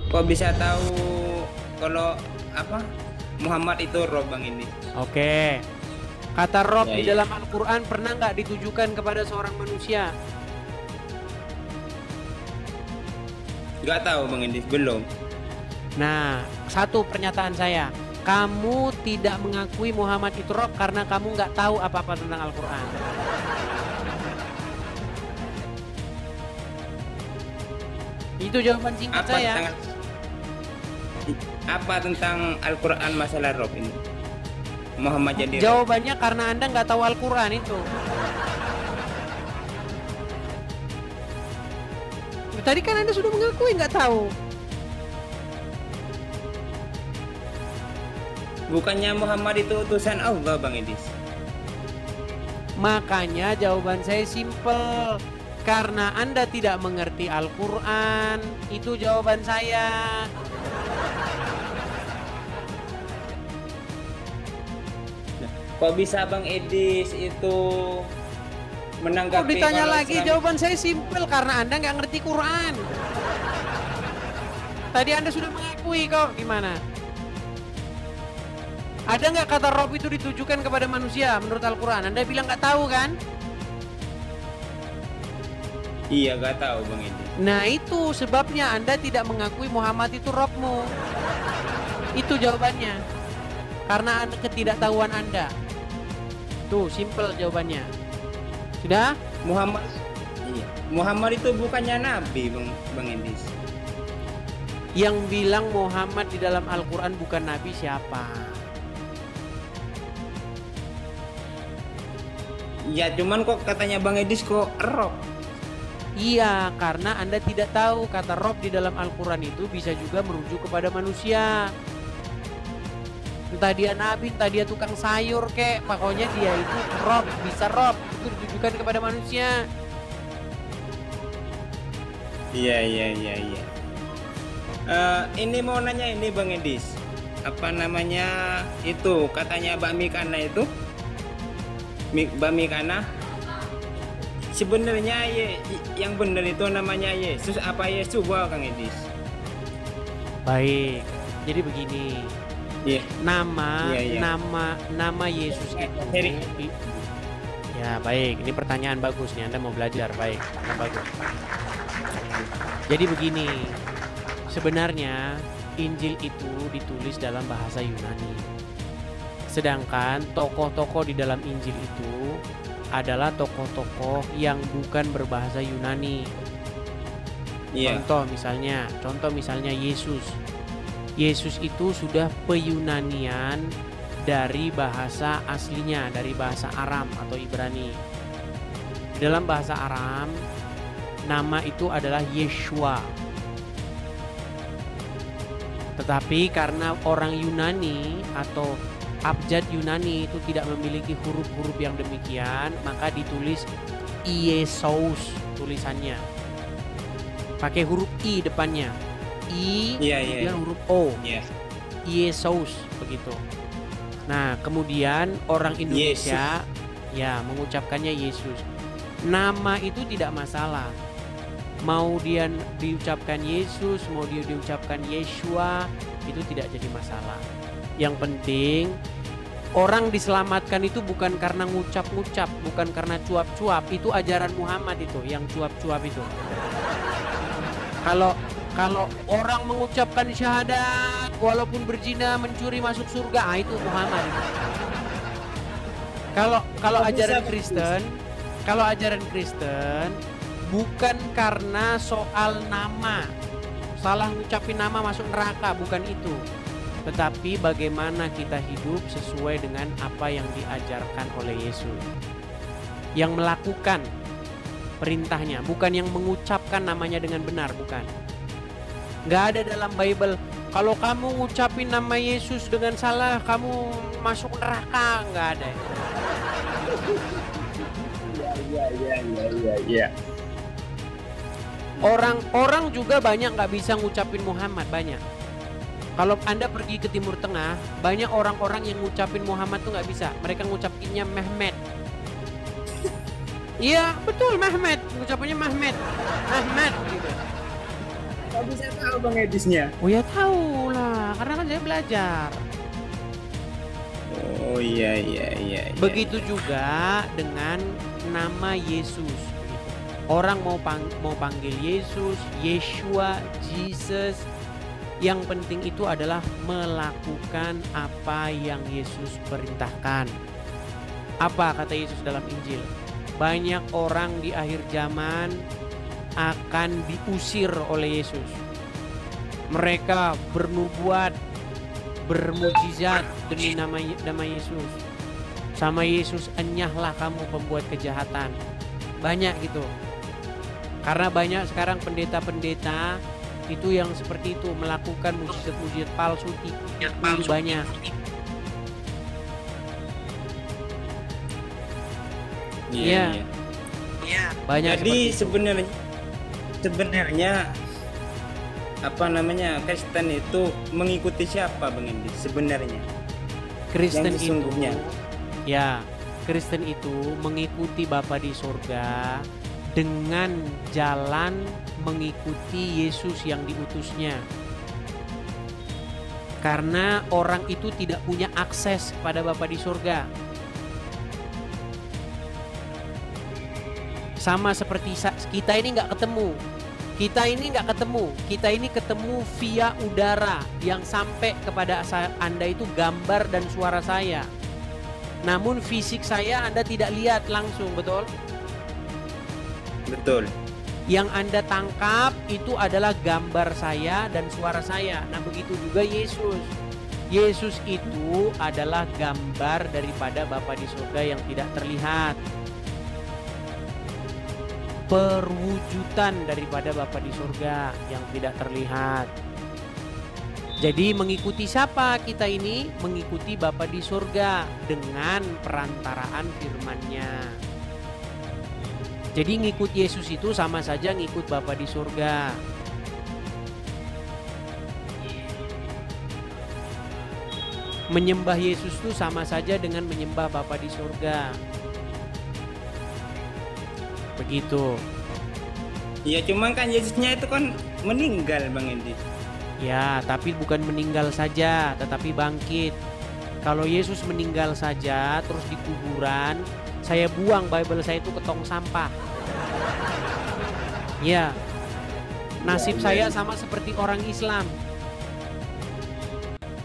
Kok bisa tahu kalau apa Muhammad itu roh Bang ini? Oke. Kata Rob Ya, di ya. dalam Al-Quran pernah nggak ditujukan kepada seorang manusia? Nggak tahu Bang ini, belum. Nah, satu pernyataan saya. Kamu tidak mengakui Muhammad itu Rob karena kamu nggak tahu apa-apa tentang Al-Quran. Itu jawaban singkat Apa saya. tentang apa tentang Al-Quran masalah roh ini? Muhammad jadi roh. Jawabannya karena Anda nggak tahu Al-Quran itu. Tadi kan Anda sudah mengakui nggak tahu. Bukannya Muhammad itu utusan Allah Bang Idis? Makanya jawaban saya simple. Karena Anda tidak mengerti Al-Quran. Itu jawaban saya. Kok bisa Bang Idis itu Kok menanggapi ditanya kalau lagi? Islam Jawaban saya simple. Karena Anda nggak ngerti Quran. Tadi Anda sudah mengakui kok. Gimana? Ada nggak kata Rob itu ditujukan kepada manusia menurut Al-Quran? Anda bilang nggak tahu kan? Iya gak tahu Bang Idis. Nah itu sebabnya Anda tidak mengakui Muhammad itu Robmu. Itu jawabannya. Karena ketidaktahuan Anda. Tuh simple jawabannya. Sudah? Muhammad, iya. Muhammad itu bukannya nabi Bang Idis. Yang bilang Muhammad di dalam Al-Quran bukan Nabi siapa? Ya cuman kok katanya Bang Idis kok roh. Iya, karena Anda tidak tahu kata Rob di dalam Al-Quran itu bisa juga merujuk kepada manusia. Entah dia nabi, entah dia tukang sayur kek, pokoknya dia itu Rob, bisa Rob, itu ditujukan kepada manusia. Iya. Ini mau nanya ini Bang Idis. Apa namanya itu katanya bakmi kana itu? Bakmi kana. Sebenarnya yang benar itu namanya Yesus apa Yesua Kang Idis? Baik, jadi begini. Iya. Nama Iya. nama Yesus itu. Ya baik, ini pertanyaan bagus nih. Anda mau belajar, baik, bagus. Jadi begini, sebenarnya Injil itu ditulis dalam bahasa Yunani. Sedangkan tokoh-tokoh di dalam Injil itu adalah tokoh-tokoh yang bukan berbahasa Yunani. Iya. Contoh misalnya Yesus. Yesus itu sudah peyunanian dari bahasa aslinya, dari bahasa Aram atau Ibrani. Di dalam bahasa Aram, nama itu adalah Yeshua. Tetapi karena orang Yunani atau abjad Yunani itu tidak memiliki huruf-huruf yang demikian, maka ditulis Iesus tulisannya. Pakai huruf I depannya. I kemudian huruf O. Iya. Iesus begitu. Nah, kemudian orang Indonesia ya mengucapkannya Yesus. Nama itu tidak masalah. Mau dia diucapkan Yesus, mau dia diucapkan Yeshua, itu tidak jadi masalah. Yang penting orang diselamatkan itu bukan karena ngucap-ngucap, bukan karena cuap-cuap. Itu ajaran Muhammad itu, yang cuap-cuap itu. Kalau orang mengucapkan syahadat walaupun berzina, mencuri, masuk surga, itu Muhammad itu. Kalau ajaran Kristen bukan karena soal nama, salah ngucapin nama masuk neraka, bukan itu. Tetapi bagaimana kita hidup sesuai dengan apa yang diajarkan oleh Yesus. Yang melakukan perintahnya, bukan yang mengucapkan namanya dengan benar, bukan. Nggak ada dalam Bible, kalau kamu ngucapin nama Yesus dengan salah, kamu masuk neraka, nggak ada. Iya. Orang juga banyak nggak bisa ngucapin Muhammad, banyak. Kalau Anda pergi ke Timur Tengah, banyak orang-orang yang ngucapin Muhammad tuh nggak bisa. Mereka ngucapinnya Mehmet. Iya betul, Mehmet. Ngucapinnya Mehmet gitu. Kok bisa tahu Bang Edisnya? Oh ya tahu lah, karena kan saya belajar. Oh iya iya iya. Begitu juga dengan nama Yesus. Orang mau panggil Yesus, Yeshua, Jesus. Yang penting itu adalah melakukan apa yang Yesus perintahkan. Apa kata Yesus dalam Injil? Banyak orang di akhir zaman akan diusir oleh Yesus. Mereka bernubuat, bermujizat demi nama Yesus. Sama Yesus, enyahlah kamu pembuat kejahatan. Banyak gitu. Karena banyak sekarang pendeta-pendeta itu yang seperti itu, melakukan mujizat-mujizat palsu, tipu banyak. Iya. Banyak. Jadi sebenarnya apa namanya, Kristen itu mengikuti siapa Bang Endi sebenarnya? Kristen yang sesungguhnya. Kristen itu mengikuti Bapa di surga dengan jalan mengikuti Yesus yang diutusnya. Karena orang itu tidak punya akses kepada Bapa di surga. Sama seperti kita ini nggak ketemu. Kita ini ketemu via udara yang sampai kepada Anda itu gambar dan suara saya. Namun fisik saya Anda tidak lihat langsung, betul? Betul. Yang Anda tangkap itu adalah gambar saya dan suara saya. Nah, begitu juga Yesus. Yesus itu adalah gambar daripada Bapa di surga yang tidak terlihat. Perwujudan daripada Bapa di surga yang tidak terlihat. Jadi mengikuti siapa kita ini? Mengikuti Bapa di surga dengan perantaraan firman-Nya. Jadi ngikut Yesus itu sama saja ngikut Bapa di surga. Menyembah Yesus itu sama saja dengan menyembah Bapa di surga. Begitu. Ya cuman kan Yesusnya itu kan meninggal Bang Endi. Ya, tapi bukan meninggal saja, tetapi bangkit. Kalau Yesus meninggal saja terus di kuburan, saya buang Bible saya itu ke tong sampah. Ya. Nasib saya sama seperti orang Islam.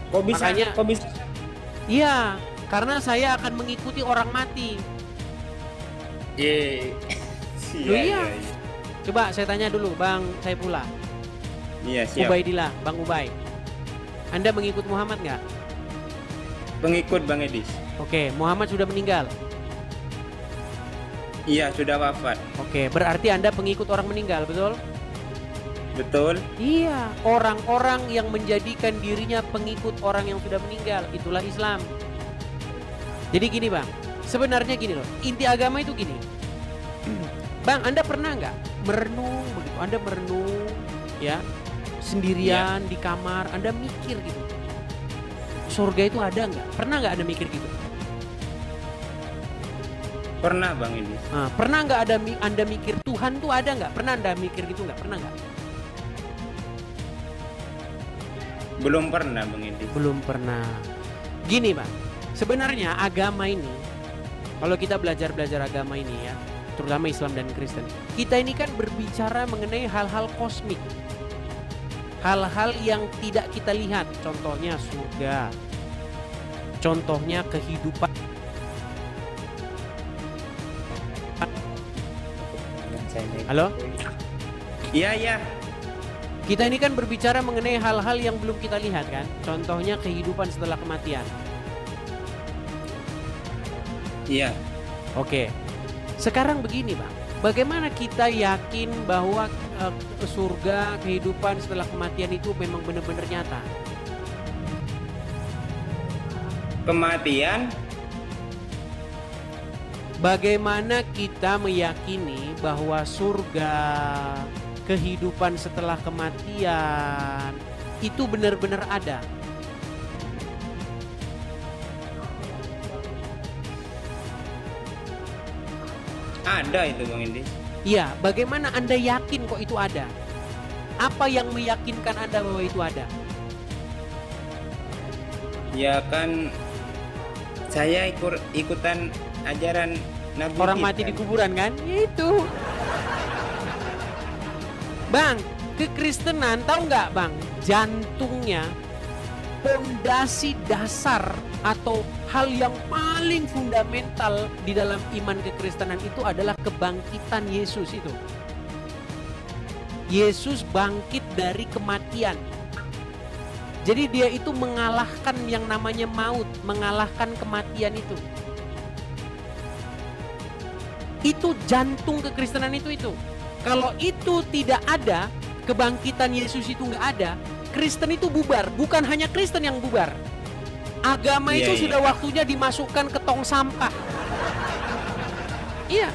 Kok bisa? Iya, karena saya akan mengikuti orang mati. Iya. Coba saya tanya dulu Bang Saifullah. Iya, siap. Ubaidillah, Bang Ubay. Anda mengikut Muhammad nggak? Pengikut Bang Edis. Oke, Muhammad sudah meninggal. Iya, sudah wafat. Oke, berarti Anda pengikut orang meninggal, betul? Betul. Iya, orang-orang yang menjadikan dirinya pengikut orang yang sudah meninggal, itulah Islam. Jadi gini Bang, sebenarnya gini loh, inti agama itu gini. Bang, Anda pernah nggak merenung begitu? Anda merenung, ya, sendirian di kamar, Anda mikir gitu. Surga itu ada nggak? Pernah nggak Anda mikir gitu? Pernah Bang Edis. Nah, pernah nggak Anda mikir Tuhan tuh ada nggak? Pernah Anda mikir gitu nggak? Pernah nggak? Belum pernah Bang Edis. Belum pernah. Gini Bang, sebenarnya agama ini, kalau kita belajar agama ini ya, terutama Islam dan Kristen, kita ini kan berbicara mengenai hal-hal kosmik, hal-hal yang tidak kita lihat. Contohnya surga, contohnya kehidupan. Halo? Iya. Kita ini kan berbicara mengenai hal-hal yang belum kita lihat kan, contohnya kehidupan setelah kematian. Iya. Oke. Sekarang begini Bang, bagaimana kita yakin bahwa surga, kehidupan setelah kematian itu memang benar-benar nyata? Kematian. Bagaimana kita meyakini bahwa surga, kehidupan setelah kematian itu benar-benar ada? Ada itu Bang Endi. Iya, bagaimana Anda yakin kok itu ada? Apa yang meyakinkan Anda bahwa itu ada? Ya kan saya ikutan ajaran Nabi Orang kita. mati di kuburan kan? Ya itu. Bang, kekristenan tahu nggak bang? Jantungnya, pondasi dasar atau hal yang paling fundamental di dalam iman kekristenan itu adalah kebangkitan Yesus itu. Yesus bangkit dari kematian. Jadi dia itu mengalahkan yang namanya maut, mengalahkan kematian itu. Itu jantung kekristenan itu. Kalau itu tidak ada, kebangkitan Yesus itu nggak ada, Kristen itu bubar. Bukan hanya Kristen yang bubar. Agama itu sudah waktunya dimasukkan ke tong sampah. Iya.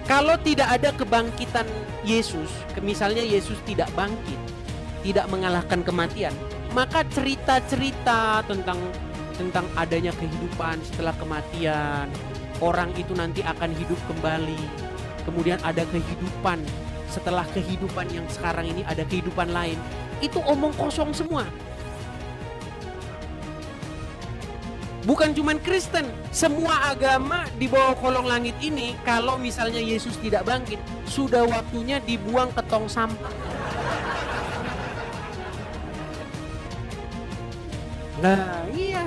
Kalau tidak ada kebangkitan Yesus, misalnya Yesus tidak bangkit, tidak mengalahkan kematian, maka cerita-cerita tentang adanya kehidupan setelah kematian, orang itu nanti akan hidup kembali. Kemudian ada kehidupan, setelah kehidupan yang sekarang ini ada kehidupan lain. Itu omong kosong semua. Bukan cuman Kristen, semua agama di bawah kolong langit ini, kalau misalnya Yesus tidak bangkit, sudah waktunya dibuang ke tong sampah. Nah iya,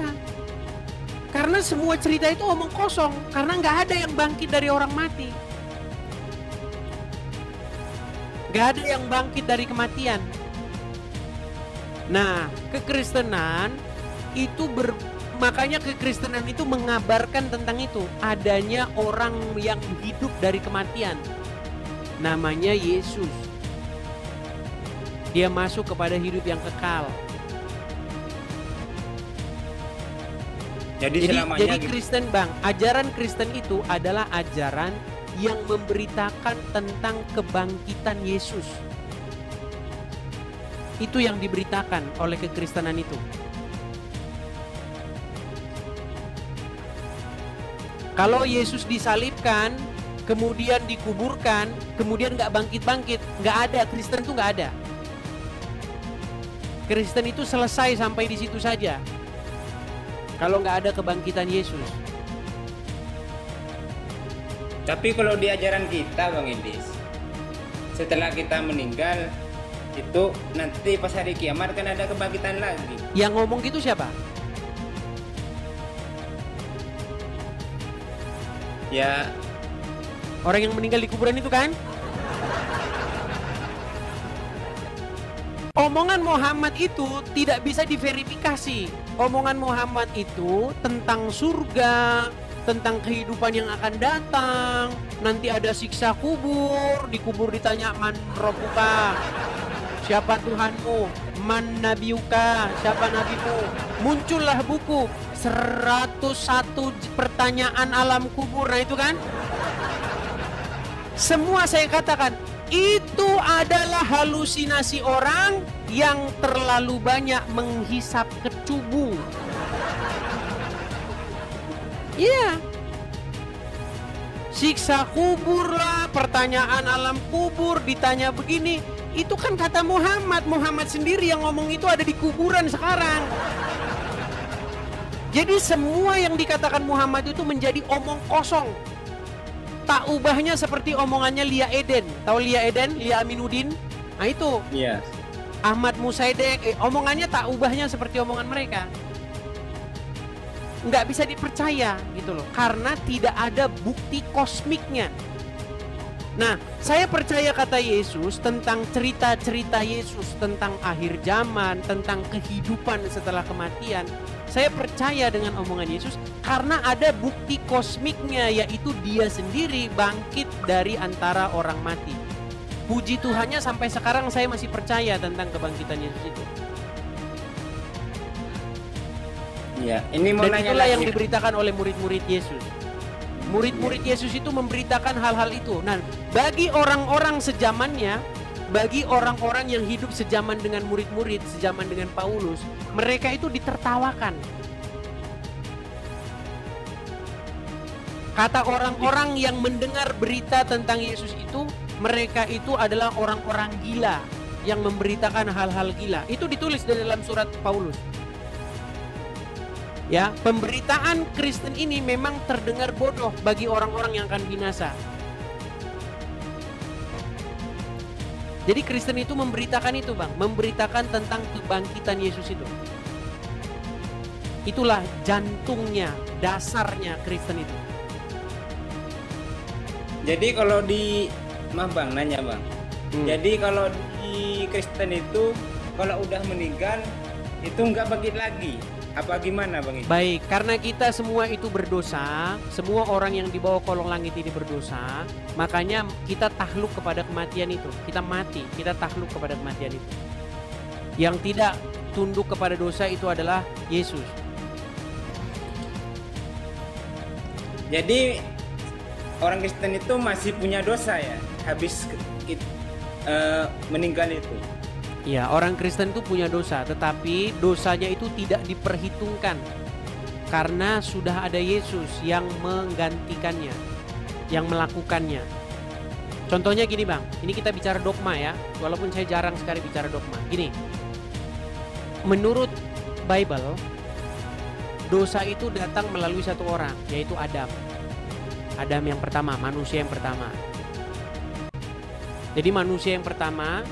karena semua cerita itu omong kosong, karena nggak ada yang bangkit dari orang mati. Gak ada yang bangkit dari kematian. Nah, kekristenan itu makanya kekristenan itu mengabarkan tentang itu. Adanya orang yang hidup dari kematian. Namanya Yesus. Dia masuk kepada hidup yang kekal. Jadi selamanya Kristen bang, ajaran Kristen itu adalah ajaran yang memberitakan tentang kebangkitan Yesus. Itu yang diberitakan oleh kekristenan itu. Kalau Yesus disalibkan, kemudian dikuburkan, kemudian nggak bangkit-bangkit, nggak ada. Kristen itu nggak ada. Kristen itu selesai sampai di situ saja. Kalau nggak ada kebangkitan Yesus. Tapi kalau di ajaran kita Bang Indis, setelah kita meninggal itu nanti pas hari kiamat kan ada kebangkitan lagi. Yang ngomong gitu siapa? Ya orang yang meninggal di kuburan itu kan? Omongan Muhammad itu tidak bisa diverifikasi. Omongan Muhammad itu tentang surga, tentang kehidupan yang akan datang. Nanti ada siksa kubur, dikubur ditanya man rabbuka, siapa Tuhanmu, man nabiyuka, siapa nabimu. Muncullah buku 101 pertanyaan alam kubur. Nah itu kan, semua saya katakan itu adalah halusinasi orang yang terlalu banyak menghisap kecubu. Iya. Siksa kubur lah, pertanyaan alam kubur, ditanya begini. Itu kan kata Muhammad. Muhammad sendiri yang ngomong itu ada di kuburan sekarang. Jadi semua yang dikatakan Muhammad itu menjadi omong kosong. Tak ubahnya seperti omongannya Lia Eden. Tahu Lia Eden? Lia Aminuddin? Nah itu. Iya. Ahmad Musaidek. Omongannya tak ubahnya seperti omongan mereka. Nggak bisa dipercaya gitu loh, karena tidak ada bukti kosmiknya. Nah, saya percaya kata Yesus tentang cerita-cerita Yesus tentang akhir zaman, tentang kehidupan setelah kematian. Saya percaya dengan omongan Yesus karena ada bukti kosmiknya, yaitu dia sendiri bangkit dari antara orang mati. Puji Tuhannya sampai sekarang saya masih percaya tentang kebangkitan Yesus itu. Ya, ini mau Dan nanya itulah lagi. yang diberitakan oleh murid-murid Yesus. Murid-murid Yesus itu memberitakan hal-hal itu. Nah, bagi orang-orang sejamannya, bagi orang-orang yang hidup sejaman dengan murid-murid, sejaman dengan Paulus, mereka itu ditertawakan. Kata orang-orang yang mendengar berita tentang Yesus itu, mereka itu adalah orang-orang gila. yang memberitakan hal-hal gila. Itu ditulis di dalam surat Paulus. Ya, pemberitaan Kristen ini memang terdengar bodoh bagi orang-orang yang akan binasa. Jadi Kristen itu memberitakan itu, Bang, memberitakan tentang kebangkitan Yesus itu. Itulah jantungnya, dasarnya Kristen itu. Jadi kalau di Bang, nanya Bang. Jadi kalau di Kristen itu kalau udah meninggal itu nggak bangkit lagi. Apa gimana Bang? Baik, karena kita semua itu berdosa, semua orang yang di bawah kolong langit ini berdosa, makanya kita takluk kepada kematian itu. Kita mati, kita takluk kepada kematian itu. Yang tidak tunduk kepada dosa itu adalah Yesus. Jadi orang Kristen itu masih punya dosa ya, habis meninggal itu. Ya, orang Kristen itu punya dosa, tetapi dosanya itu tidak diperhitungkan karena sudah ada Yesus yang menggantikannya, yang melakukannya. Contohnya gini Bang, ini kita bicara dogma ya, walaupun saya jarang sekali bicara dogma. Gini, menurut Bible, dosa itu datang melalui satu orang, yaitu Adam. Adam yang pertama, manusia yang pertama. Jadi manusia yang pertama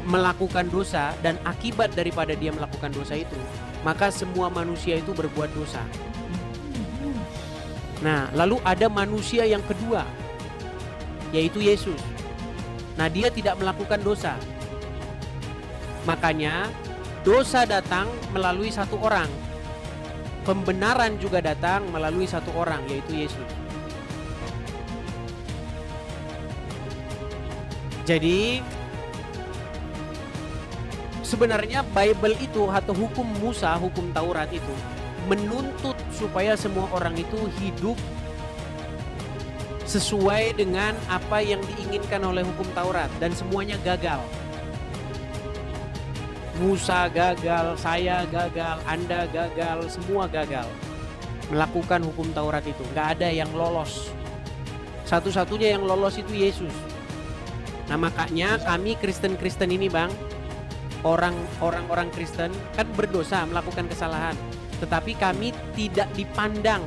melakukan dosa, dan akibat daripada dia melakukan dosa itu, maka semua manusia itu berbuat dosa. Nah, lalu ada manusia yang kedua, yaitu Yesus. Nah, dia tidak melakukan dosa. Makanya dosa datang melalui satu orang. Pembenaran juga datang melalui satu orang, yaitu Yesus. Jadi sebenarnya Bible itu atau hukum Musa, hukum Taurat itu menuntut supaya semua orang itu hidup sesuai dengan apa yang diinginkan oleh hukum Taurat, dan semuanya gagal. Musa gagal, saya gagal, Anda gagal, semua gagal melakukan hukum Taurat itu. Gak ada yang lolos. Satu-satunya yang lolos itu Yesus. Nah, makanya kami Kristen-Kristen ini Bang, orang-orang Kristen kan berdosa, melakukan kesalahan, tetapi kami tidak dipandang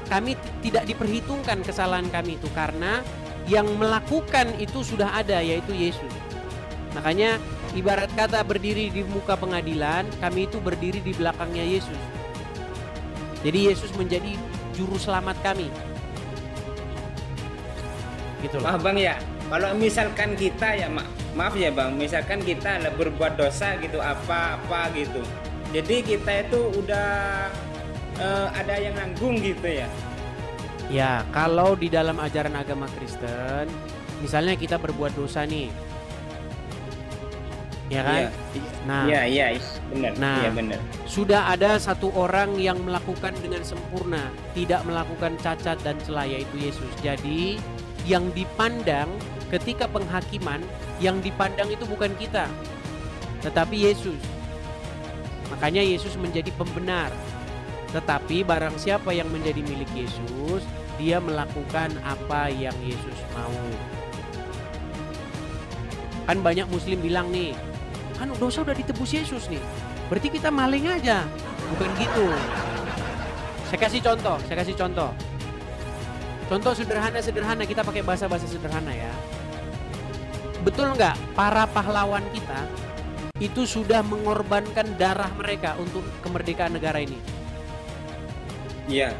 kami tidak diperhitungkan kesalahan kami itu, karena yang melakukan itu sudah ada, yaitu Yesus. Makanya ibarat kata berdiri di muka pengadilan, kami itu berdiri di belakangnya Yesus. Jadi Yesus menjadi juru selamat kami. Gitu loh. Bang ya, kalau misalkan kita ya maaf ya Bang, misalkan kita berbuat dosa gitu, apa gitu, jadi kita itu udah ada yang nanggung gitu ya. Ya, kalau di dalam ajaran agama Kristen, misalnya kita berbuat dosa nih, ya kan? Iya, benar. Nah, iya benar. Sudah ada satu orang yang melakukan dengan sempurna, tidak melakukan cacat dan celah, yaitu Yesus. Jadi yang dipandang ketika penghakiman, yang dipandang itu bukan kita, tetapi Yesus. Makanya Yesus menjadi pembenar. Tetapi barang siapa yang menjadi milik Yesus, dia melakukan apa yang Yesus mau. Kan banyak Muslim bilang nih, kan dosa udah ditebus Yesus nih, berarti kita maling aja. Bukan gitu. Saya kasih contoh. Contoh sederhana, kita pakai bahasa-bahasa sederhana ya. Betul nggak para pahlawan kita itu sudah mengorbankan darah mereka untuk kemerdekaan negara ini? Iya.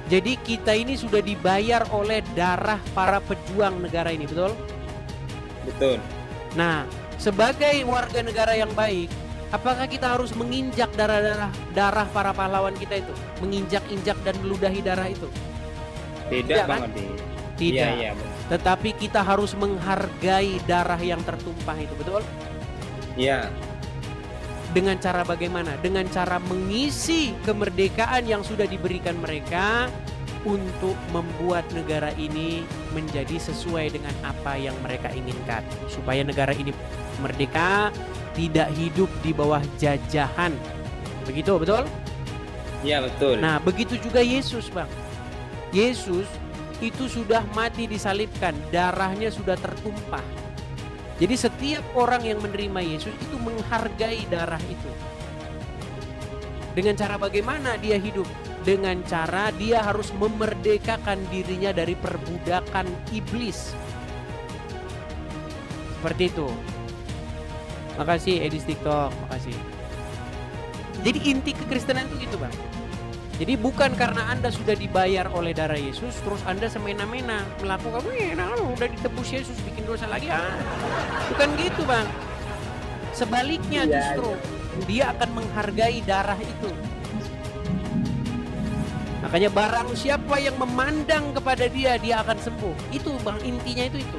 Jadi kita ini sudah dibayar oleh darah para pejuang negara ini, betul? Betul. Nah, sebagai warga negara yang baik, apakah kita harus menginjak darah para pahlawan kita itu? Menginjak-injak dan meludahi darah itu? Tidak kan? Bang. Tidak. Iya. Tetapi kita harus menghargai darah yang tertumpah itu, betul? Iya. Dengan cara bagaimana? Dengan cara mengisi kemerdekaan yang sudah diberikan mereka untuk membuat negara ini menjadi sesuai dengan apa yang mereka inginkan. Supaya negara ini merdeka, tidak hidup di bawah jajahan. Begitu, betul? Iya, betul. Nah, begitu juga Yesus, Bang. Yesus itu sudah mati disalibkan, darahnya sudah tertumpah. Jadi setiap orang yang menerima Yesus itu menghargai darah itu. Dengan cara bagaimana dia hidup? Dengan cara dia harus memerdekakan dirinya dari perbudakan iblis. Seperti itu. Makasih Edis TikTok, makasih. Jadi inti kekristenan itu gitu, Bang. Jadi bukan karena Anda sudah dibayar oleh darah Yesus terus Anda semena-mena melakukan udah ditebus Yesus bikin dosa lagi. Bukan gitu, Bang. Sebaliknya justru dia akan menghargai darah itu. Makanya barang siapa yang memandang kepada dia akan sembuh. Itu, Bang, intinya itu.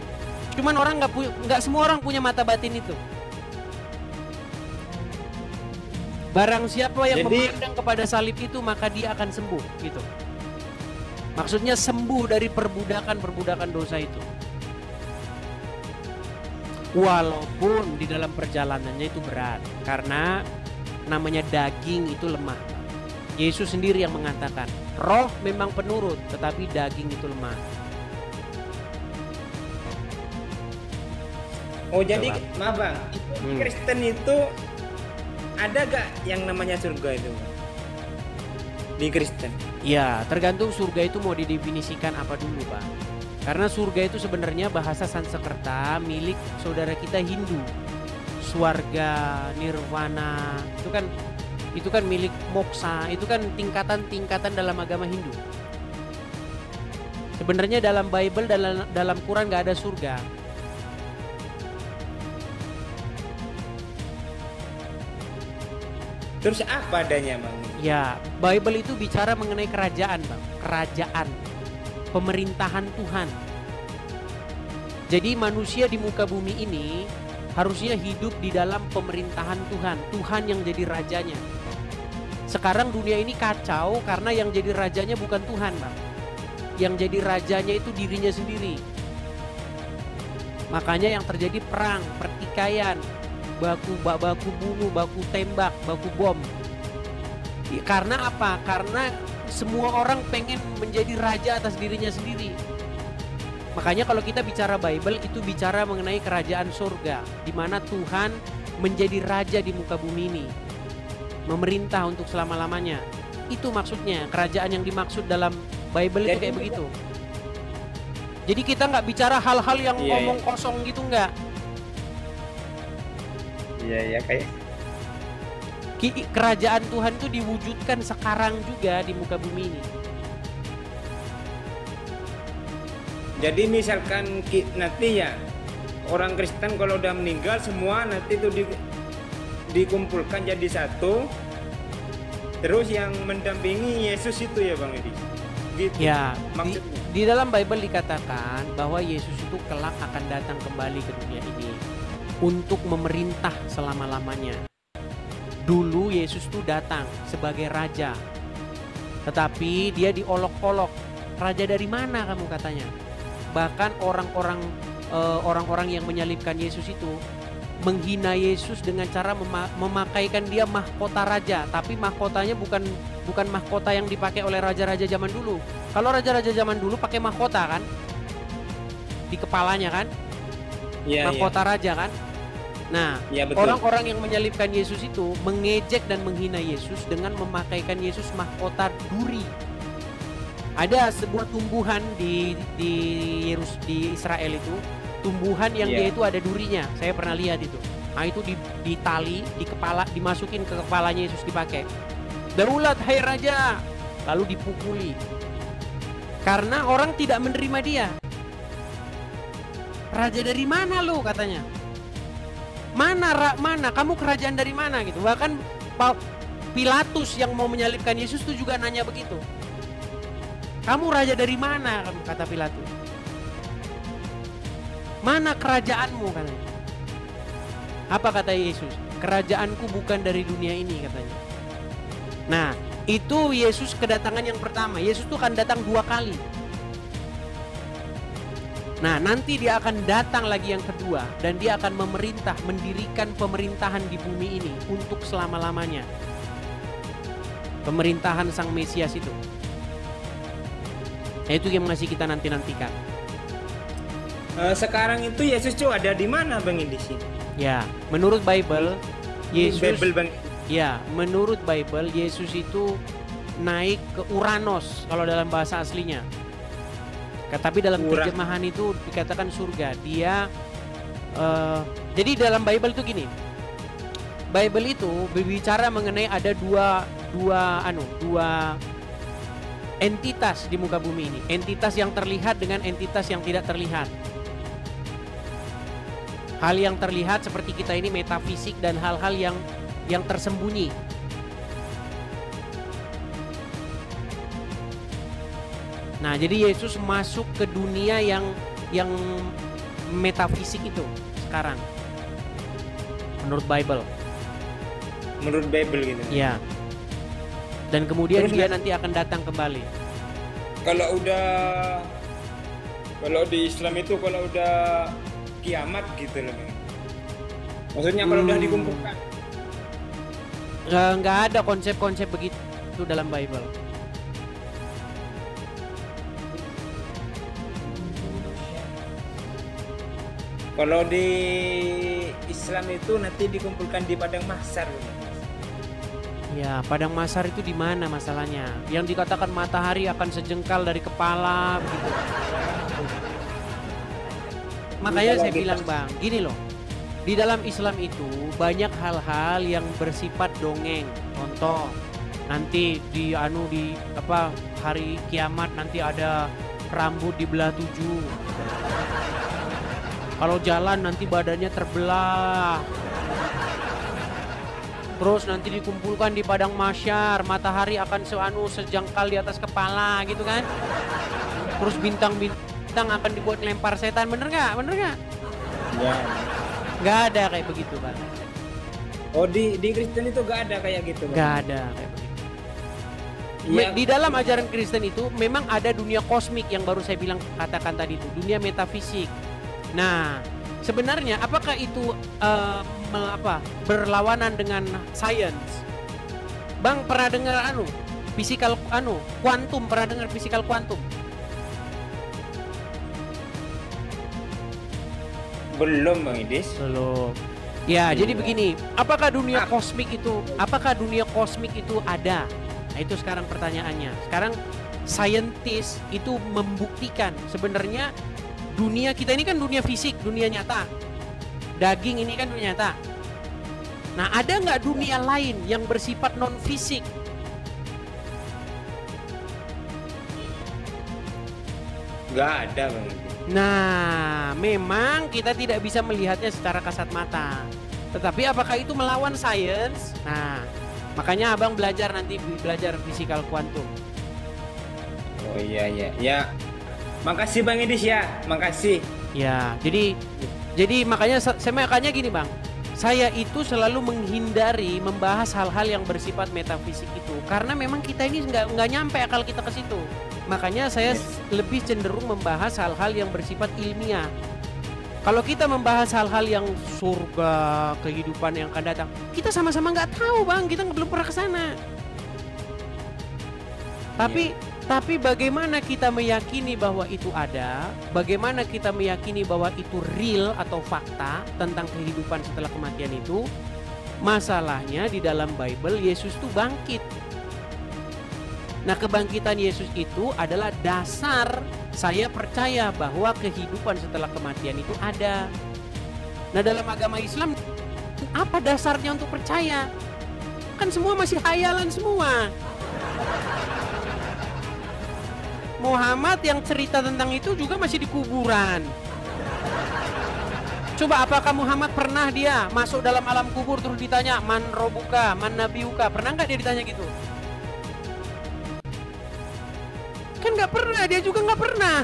Cuman orang nggak semua orang punya mata batin itu. Barang siapa yang memandang kepada salib itu maka dia akan sembuh gitu. Maksudnya sembuh dari perbudakan dosa itu. Walaupun di dalam perjalanannya itu berat, karena namanya daging itu lemah. Yesus sendiri yang mengatakan, roh memang penurut tetapi daging itu lemah. Oh jadi maaf Bang, Kristen itu ada gak yang namanya surga itu di Kristen? Ya, tergantung surga itu mau didefinisikan apa dulu, Bang. Karena surga itu sebenarnya bahasa Sanskerta milik saudara kita Hindu. Swarga, nirwana, itu kan milik moksa, itu kan tingkatan-tingkatan dalam agama Hindu. Sebenarnya dalam Bible, dalam Quran gak ada surga. Terus apa adanya, Bang? Ya, Bible itu bicara mengenai kerajaan, Bang. Kerajaan, pemerintahan Tuhan. Jadi manusia di muka bumi ini harusnya hidup di dalam pemerintahan Tuhan. Tuhan yang jadi rajanya. Sekarang dunia ini kacau karena yang jadi rajanya bukan Tuhan, Bang. Yang jadi rajanya itu dirinya sendiri. Makanya yang terjadi perang, pertikaian, baku bunuh, baku tembak, baku bom. Karena apa? Karena semua orang pengen menjadi raja atas dirinya sendiri. Makanya kalau kita bicara Bible itu bicara mengenai kerajaan surga, di mana Tuhan menjadi raja di muka bumi ini, memerintah untuk selama-lamanya. Itu maksudnya, kerajaan yang dimaksud dalam Bible itu kayak begitu. Jadi kita nggak bicara hal-hal yang ngomong kosong gitu, nggak. Iya kayak kerajaan Tuhan itu diwujudkan sekarang juga di muka bumi ini. Jadi misalkan nanti ya orang Kristen kalau udah meninggal semua nanti itu dikumpulkan jadi satu. Terus yang mendampingi Yesus itu ya Bang Edi. Gitu. Ya, maksudnya. Di dalam Bible dikatakan bahwa Yesus itu kelak akan datang kembali ke dunia ini untuk memerintah selama-lamanya. Dulu Yesus itu datang sebagai raja, tetapi dia diolok-olok. Raja dari mana kamu katanya? Bahkan orang-orang yang menyalibkan Yesus itu menghina Yesus dengan cara memakaikan dia mahkota raja, tapi mahkotanya bukan mahkota yang dipakai oleh raja-raja zaman dulu. Kalau raja-raja zaman dulu pakai mahkota kan, di kepalanya kan, mahkota raja kan. Nah, orang-orang yang menyalibkan Yesus itu mengejek dan menghina Yesus dengan memakaikan Yesus mahkota duri. Ada sebuah tumbuhan di Israel itu, tumbuhan yang dia itu ada durinya. Saya pernah lihat itu. Nah, itu ditali di kepala, dimasukin ke kepalanya Yesus dipakai. Daulat hai raja, lalu dipukuli. Karena orang tidak menerima dia. Raja dari mana lu katanya? Mana kamu kerajaan dari mana gitu. Bahkan Pilatus yang mau menyalibkan Yesus itu juga nanya begitu. Kamu raja dari mana kamu, kata Pilatus. Mana kerajaanmu katanya. Apa kata Yesus? Kerajaanku bukan dari dunia ini katanya. Nah, itu Yesus kedatangan yang pertama. Yesus itu akan datang 2 kali. Nah, nanti dia akan datang lagi yang kedua dan dia akan memerintah, mendirikan pemerintahan di bumi ini untuk selama-lamanya. Pemerintahan Sang Mesias itu. Nah, itu yang masih kita nanti-nantikan. Sekarang itu Yesus tuh ada di mana Bang Indis? Ya, menurut Bible, Yesus, Bible Bang. ya, menurut Bible, Yesus itu naik ke Uranos kalau dalam bahasa aslinya. Tapi dalam terjemahan itu dikatakan surga. Dia, jadi dalam Bible itu gini. Bible itu berbicara mengenai ada dua entitas di muka bumi ini. Entitas yang terlihat dengan entitas yang tidak terlihat. Hal yang terlihat seperti kita ini metafisik dan hal-hal yang tersembunyi. Nah, jadi Yesus masuk ke dunia yang metafisik itu sekarang. Menurut Bible. Menurut Bible gitu. Ya. Dan kemudian dia nanti akan datang kembali. Kalau di Islam itu kalau udah kiamat gitu loh. Maksudnya kalau udah dikumpulkan. Nggak ada konsep-konsep begitu dalam Bible. Kalau di Islam itu nanti dikumpulkan di padang mahsyar. Ya, padang mahsyar itu di mana masalahnya? Yang dikatakan matahari akan sejengkal dari kepala begitu. Makanya saya bilang Bang, gini loh. Di dalam Islam itu banyak hal-hal yang bersifat dongeng. Contoh, nanti di hari kiamat nanti ada rambut dibelah 7. Kalau jalan nanti badannya terbelah. Terus nanti dikumpulkan di padang mahsyar, matahari akan sejengkal di atas kepala gitu kan. Terus bintang-bintang akan dibuat lempar setan, bener nggak? Ya. Nggak ada kayak begitu Bang. Oh di Kristen itu nggak ada kayak gitu Bang? Nggak ada kayak begitu. Ya. Di dalam ajaran Kristen itu memang ada dunia kosmik yang baru saya katakan tadi itu, dunia metafisik. Nah, sebenarnya apakah itu berlawanan dengan sains? Bang pernah dengar kuantum, pernah dengar fisikal kuantum? Belum Bang Idis. Belum. Ya, jadi begini, apakah dunia kosmik itu ada? Nah, itu sekarang pertanyaannya. Sekarang saintis itu membuktikan sebenarnya dunia kita ini kan dunia fisik, dunia nyata. Daging ini kan dunia nyata. Nah, ada nggak dunia lain yang bersifat non fisik? Nggak ada Bang. Nah, memang kita tidak bisa melihatnya secara kasat mata. Tetapi apakah itu melawan sains? Nah, makanya Abang belajar fisikal kuantum. Oh iya. Ya. Makasih Bang Idis ya, makasih. Ya, jadi makanya gini Bang. Saya itu selalu menghindari membahas hal-hal yang bersifat metafisik itu karena memang kita ini nggak nyampe akal kita ke situ. Makanya saya lebih cenderung membahas hal-hal yang bersifat ilmiah. Kalau kita membahas hal-hal yang surga, kehidupan yang akan datang, kita sama-sama nggak tahu Bang, kita belum pernah ke sana. Tapi bagaimana kita meyakini bahwa itu ada? Bagaimana kita meyakini bahwa itu real atau fakta tentang kehidupan setelah kematian itu? Masalahnya di dalam Bible Yesus itu bangkit. Nah, kebangkitan Yesus itu adalah dasar saya percaya bahwa kehidupan setelah kematian itu ada. Nah, dalam agama Islam apa dasarnya untuk percaya? Kan semua masih hayalan semua. Muhammad yang cerita tentang itu juga masih di kuburan. Coba apakah Muhammad pernah dia masuk dalam alam kubur terus ditanya man robuka, man nabiuka? Pernah nggak dia ditanya gitu? Kan nggak pernah, dia juga nggak pernah.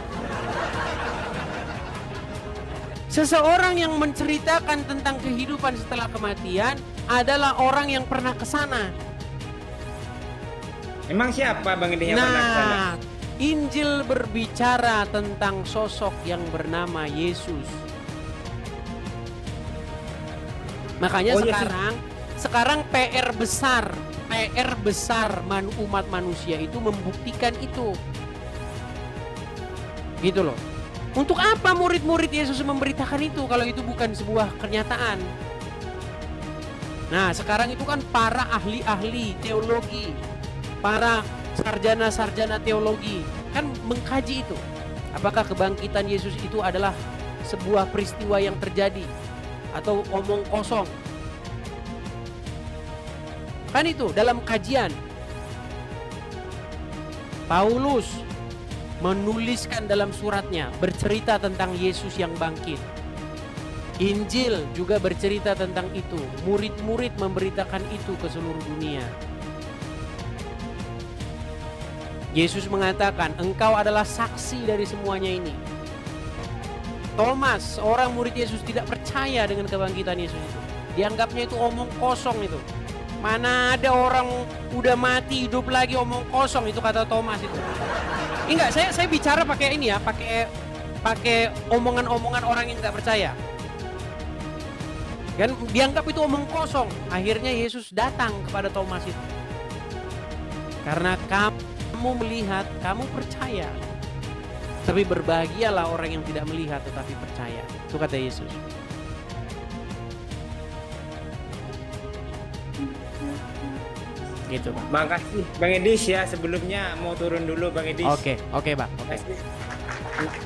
Seseorang yang menceritakan tentang kehidupan setelah kematian adalah orang yang pernah ke sana. Emang siapa Bang Idis yang pernah ke sana? Injil berbicara tentang sosok yang bernama Yesus. Makanya sekarang PR besar umat manusia itu membuktikan itu. Gitu loh. Untuk apa murid-murid Yesus memberitakan itu kalau itu bukan sebuah kenyataan? Nah, sekarang itu kan para ahli-ahli teologi, para sarjana-sarjana teologi kan mengkaji itu. Apakah kebangkitan Yesus itu adalah sebuah peristiwa yang terjadi atau omong kosong? Kan itu dalam kajian. Paulus menuliskan dalam suratnya bercerita tentang Yesus yang bangkit. Injil juga bercerita tentang itu. Murid-murid memberitakan itu ke seluruh dunia. Yesus mengatakan, engkau adalah saksi dari semuanya ini. Thomas, orang murid Yesus, tidak percaya dengan kebangkitan Yesus itu. Dianggapnya itu omong kosong itu. Mana ada orang udah mati hidup lagi omong kosong, itu kata Thomas itu. Enggak, saya bicara pakai ini ya, pakai omongan-omongan orang yang tidak percaya. Kan dianggap itu omong kosong. Akhirnya Yesus datang kepada Thomas itu. Karena kamu melihat, kamu percaya. Tapi berbahagialah orang yang tidak melihat tetapi percaya. Itu kata Yesus. Gitu, Bang. Makasih Bang Edis ya, sebelumnya mau turun dulu Bang Edis. Oke, Bang. Oke. Makasih.